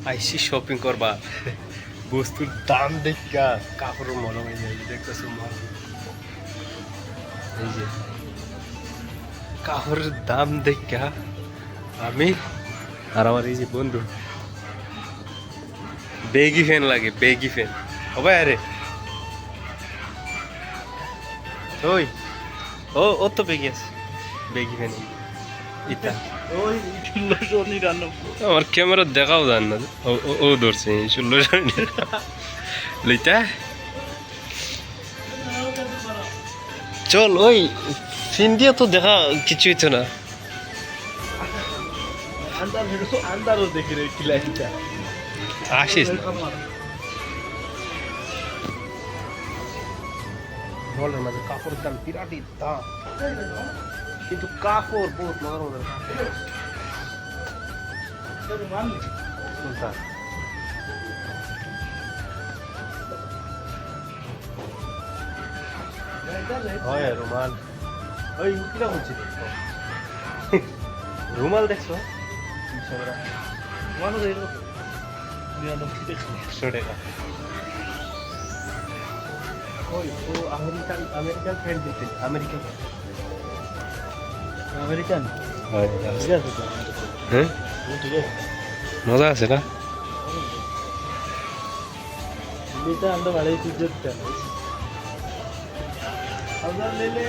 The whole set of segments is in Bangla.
আইসি শপিং করবা বস্তুর দাম দেখা কাপড়ের মনে হয়ে যায় দেখতেছো মাল এই যে কাপড়ের দাম দেখা আমি আর আমার এই যে বন্ধু বেগি ফ্যান লাগে বেগি ফ্যান হবে আরে ওই ও তো বেগি আছে বেগি ফ্যান ইতা ওই 1699 আমার ক্যামেরা দেখাও জান না ও ধরছে 16 লইতা চল ওই সিন্ধিয়া তো দেখা কিছুই তো না আন্দারও দেখি রে কি লাইনটা আসিস বলেন না যে কাপড়ের দাম বিরাটই দাম কিন্তু কাপড় বহুত মজার মজার কোনটা হয় রুমাল ওই কিরা বলছি রুমাল দেখছো 300 টাকা মানুষ এরকম 100 টাকা ওই ও আমেরিকান ফ্রেন্ড দিতে আমেরিকান আমেরিকান হয় ঠিক আছে তো হ্যাঁ ঠিক আছে মজা আছে না এটা আমরা ভালোই খুঁজতে হাজার নিলে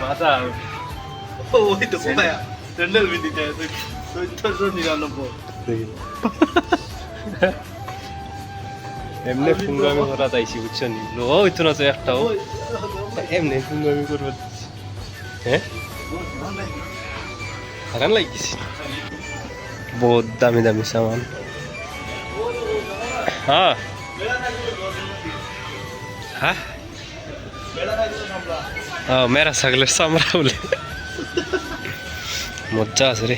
মজা ওই তো কোথায় স্যান্ডেল বিদি যায় তো 1499 এমনি ফুঙ্গামি করা যাইছি বুঝছো নি ওই তো না তো একটাও এমনি ফুঙ্গামি করবো হ্যাঁ হারান লাগিয়েছি বহুত দামি দামি সামান হ্যাঁ হ্যাঁ হ্যাঁ মেরা ছাগলের চামড়া বলে মজা আছে রে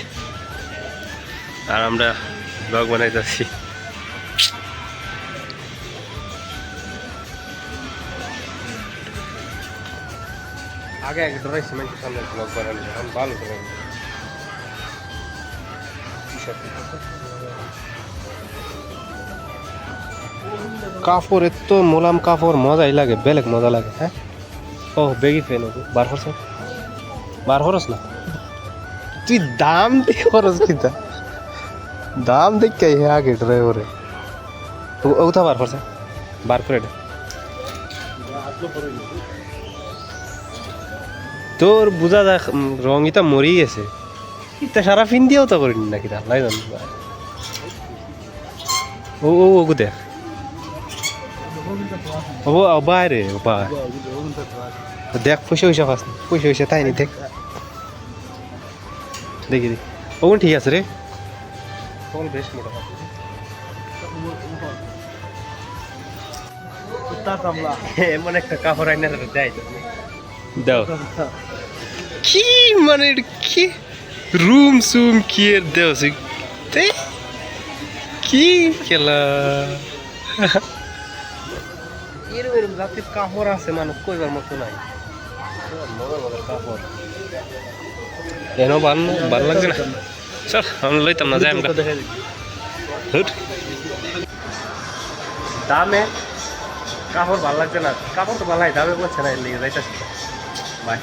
আর আমরা ব্লগ বানাই যাচ্ছি আগে এক ডরাইছি মানুষের সামনে ব্লগ বানানো এখন ভালো করে কাপড় এত মোলাম কাপড় মজাই লাগে বেলেগ মজা লাগে হ্যাঁ ও বেগি ফেন বার খরচ না তুই দাম দিয়ে খরচ কিতা দাম দেখে আগে ড্রাইভারে ওটা বার করছে বার করে দে তোর বুঝা দেখ রং ইটা মরি গেছে ইটা সারা ফিন দিয়েও তো করিনি নাকি তা লাই জান ও ও ওগু দেখ ও বাইরে দেখ পয়সা পয়সা খাস পয়সা পয়সা তাই নি দেখ দেখি দেখি ওগুন ঠিক আছে রে ওগুন বেশ মোটা এমন একটা কাপড় আইনা দেয় দাও কি মানে কি রুম সুম কি এর দেও কি খেলা এরম এরম জাতির কাপড় আছে মানুষ কইবার মতো নাই মজার মজার কাপড় এনো ভাল লাগছে না চল আমি লইতাম না যাই আমরা দামে কাপড় ভাল লাগছে না কাপড় তো ভালো দামে বলছে না এর লিগে যাইতাছি বাই